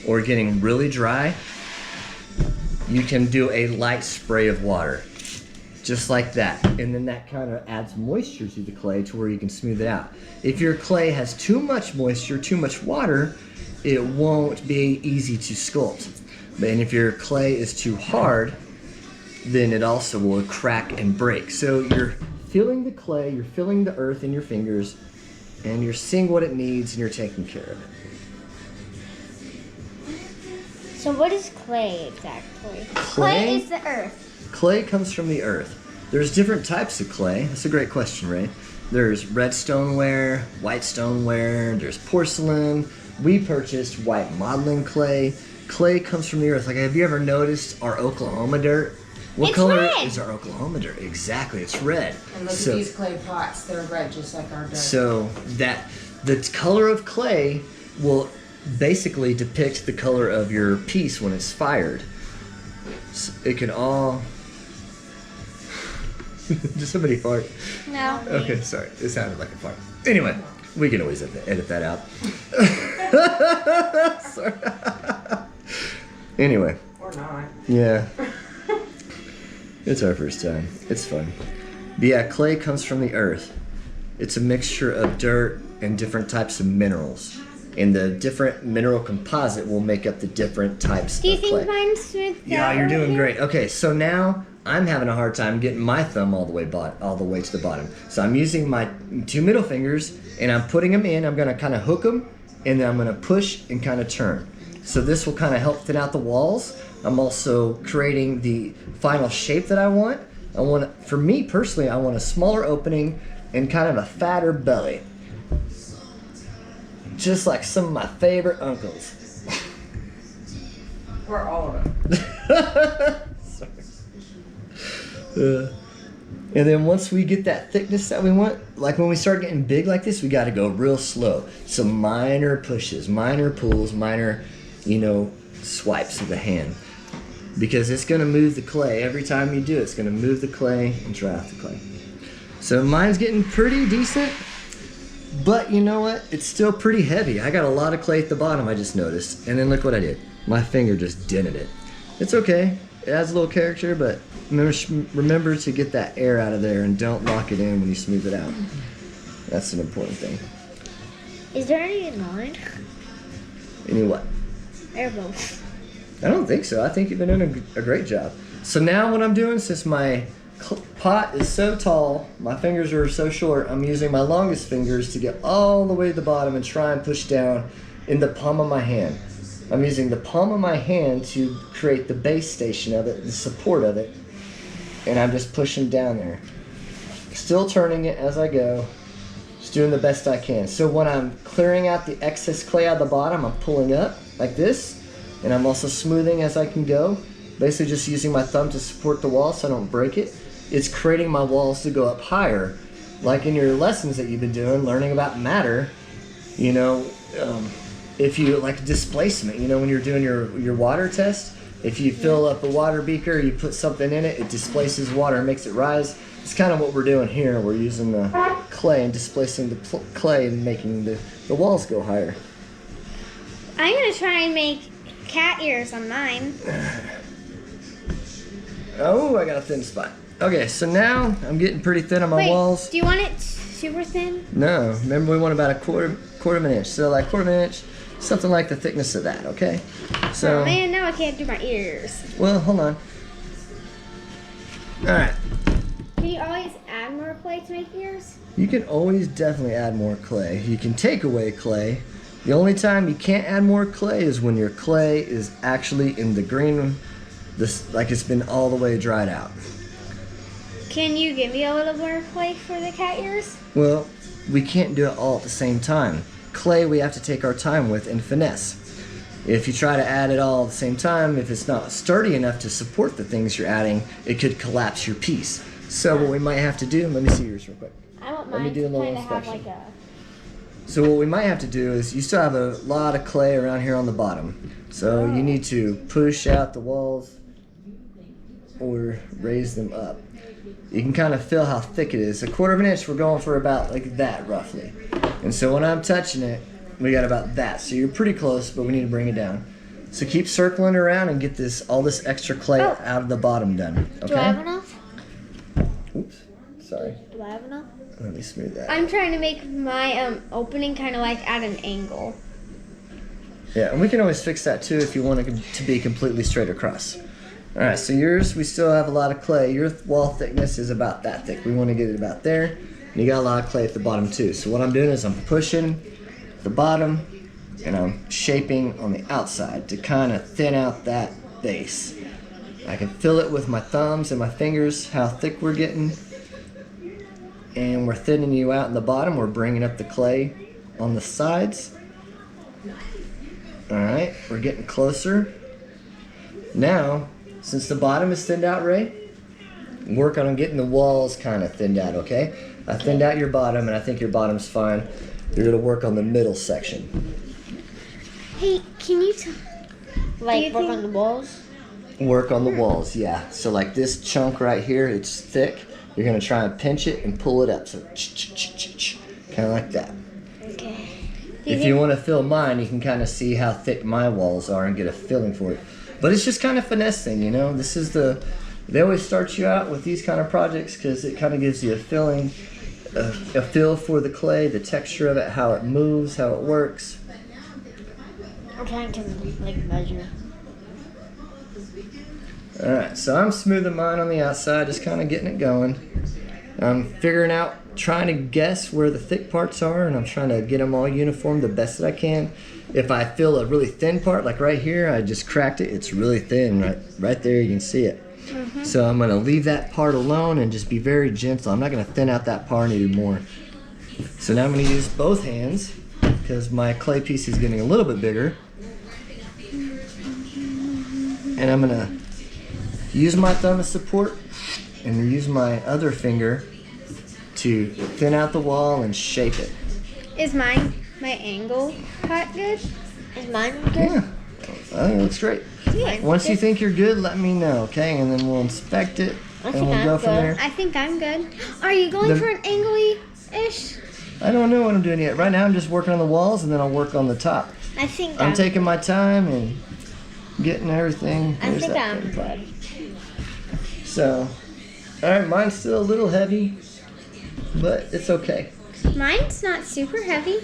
or getting really dry, you can do a light spray of water. Just like that. And then that kind of adds moisture to the clay to where you can smooth it out. If your clay has too much moisture, too much water, it won't be easy to sculpt. And if your clay is too hard, then it also will crack and break. So you're feeling the clay, you're feeling the earth in your fingers, and you're seeing what it needs and you're taking care of it. So what is clay exactly? Clay is the earth. Clay comes from the earth. There's different types of clay. That's a great question, Ray. There's red stoneware, white stoneware, there's porcelain. We purchased white modeling clay. Clay comes from the earth. Like, have you ever noticed our Oklahoma dirt? What color red. is our Oklahoma dirt? Exactly, it's red. And look at these clay pots. They're red just like our dirt. So the color of clay will basically depict the color of your piece when it's fired. So it can all... Did somebody fart? No. Okay, sorry. It sounded like a fart. Anyway, we can always edit that out. Sorry. Anyway. Or not. Yeah. It's our first time. It's fun. But yeah, clay comes from the earth. It's a mixture of dirt and different types of minerals. And the different mineral composite will make up the different types of clay. Do you think mine's smooth? Yeah, you're doing great. Okay, so now I'm having a hard time getting my thumb all the way to the bottom. So I'm using my 2 middle fingers and I'm putting them in. I'm gonna kind of hook them and then I'm gonna push and kind of turn. So this will kind of help thin out the walls. I'm also creating the final shape that I want. For me personally, I want a smaller opening and kind of a fatter belly. Just like some of my favorite uncles. Or all of them. Sorry. And then once we get that thickness that we want, like when we start getting big like this, we got to go real slow. So minor pushes, minor pulls, minor, swipes of the hand. Because it's going to move the clay. Every time you do it, it's going to move the clay and dry off the clay. So mine's getting pretty decent. But you know what? It's still pretty heavy. I got a lot of clay at the bottom, I just noticed. And then look what I did. My finger just dented it. It's okay. It adds a little character, but remember to get that air out of there and don't lock it in when you smooth it out. That's an important thing. Is there any in mine? Any what? They're both. I don't think so. I think you've been doing a great job. So now what I'm doing, since my pot is so tall, my fingers are so short, I'm using my longest fingers to get all the way to the bottom and try and push down in the palm of my hand. I'm using the palm of my hand to create the base station of it, the support of it, and I'm just pushing down there. Still turning it as I go, just doing the best I can. So when I'm clearing out the excess clay out of the bottom, I'm pulling up like this, and I'm also smoothing as I can go. Basically just using my thumb to support the wall so I don't break it. It's creating my walls to go up higher. Like in your lessons that you've been doing, learning about matter, if you, like displacement, when you're doing your water test, if you fill up a water beaker, you put something in it, it displaces water and makes it rise. It's kind of what we're doing here. We're using the clay and displacing the clay and making the walls go higher. I'm gonna try and make cat ears on mine. Oh, I got a thin spot. Okay, so now I'm getting pretty thin on my walls. Do you want it super thin? No, remember we want about a quarter of an inch. So like quarter of an inch, something like the thickness of that, okay? So, Oh man, now I can't do my ears. well, hold on. All right, Can you always add more clay to make ears? you can always definitely add more clay. You can take away clay. The only time you can't add more clay is when your clay is actually in the green, like it's been all the way dried out. Can you give me a little more clay for the cat ears? Well, we can't do it all at the same time. Clay we have to take our time with and finesse. If you try to add it all at the same time, if it's not sturdy enough to support the things you're adding, it could collapse your piece. So what we might have to do, let me see yours real quick. I want Let me mine do a to little kind of have inspection. like a... So what we might have to do is, you still have a lot of clay around here on the bottom. So you need to push out the walls or raise them up. You can kind of feel how thick it is. A quarter of an inch, we're going for about like that roughly. And so when I'm touching it, we got about that. So you're pretty close, but we need to bring it down. So keep circling around and get all this extra clay Oh. out of the bottom done. Okay? Do I have enough? Oops. Sorry. Do I have enough? Let me smooth that. I'm trying to make my opening kind of like at an angle. Yeah, and we can always fix that too if you want it to be completely straight across. All right, so yours, we still have a lot of clay. Your wall thickness is about that thick. We want to get it about there. And you got a lot of clay at the bottom too. So what I'm doing is I'm pushing the bottom and I'm shaping on the outside to kind of thin out that base. I can feel it with my thumbs and my fingers, how thick we're getting. And we're thinning you out in the bottom. We're bringing up the clay on the sides. All right, we're getting closer. Now, since the bottom is thinned out, Ray, work on getting the walls kind of thinned out, okay? I thinned out your bottom, and I think your bottom's fine. You're gonna work on the middle section. Hey, can you Like you work think- on the walls? Work on the walls, yeah. So like this chunk right here, it's thick. You're gonna try and pinch it and pull it up. So kind of like that. Okay. If you want to feel mine, you can kind of see how thick my walls are and get a feeling for it. But it's just kind of finessing, you know. This is they always start you out with these kind of projects because it kind of gives you a feeling, a feel for the clay, the texture of it, how it moves, how it works. I'm trying to like measure. All right, so I'm smoothing mine on the outside, just kind of getting it going. I'm figuring out, trying to guess where the thick parts are, and I'm trying to get them all uniform the best that I can. If I feel a really thin part, like right here, I just cracked it. It's really thin, right there. You can see it. So I'm gonna leave that part alone and just be very gentle. I'm not gonna thin out that part anymore. So now I'm gonna use both hands because my clay piece is getting a little bit bigger, and I'm gonna use my thumb as support and use my other finger to thin out the wall and shape it. Is my angle pot good? Is mine good? Yeah, I think it looks great. Yeah. Once you think you're good, let me know, okay? And then we'll inspect it I and think we'll I'm go from good. there. I think I'm good. Are you going The- for an angly-ish? I don't know what I'm doing yet. Right now I'm just working on the walls and then I'll work on the top. I think I'm taking my time and getting everything. I There's think that I'm thin part. good. So, all right, mine's still a little heavy, but it's okay. Mine's not super heavy.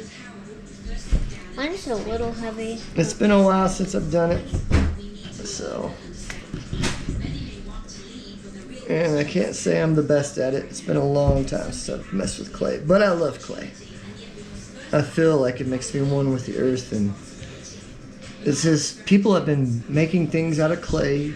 Mine's a little heavy. It's been a while since I've done it, so. And I can't say I'm the best at it. It's been a long time since I've messed with clay, but I love clay. I feel like it makes me one with the earth, and it says people have been making things out of clay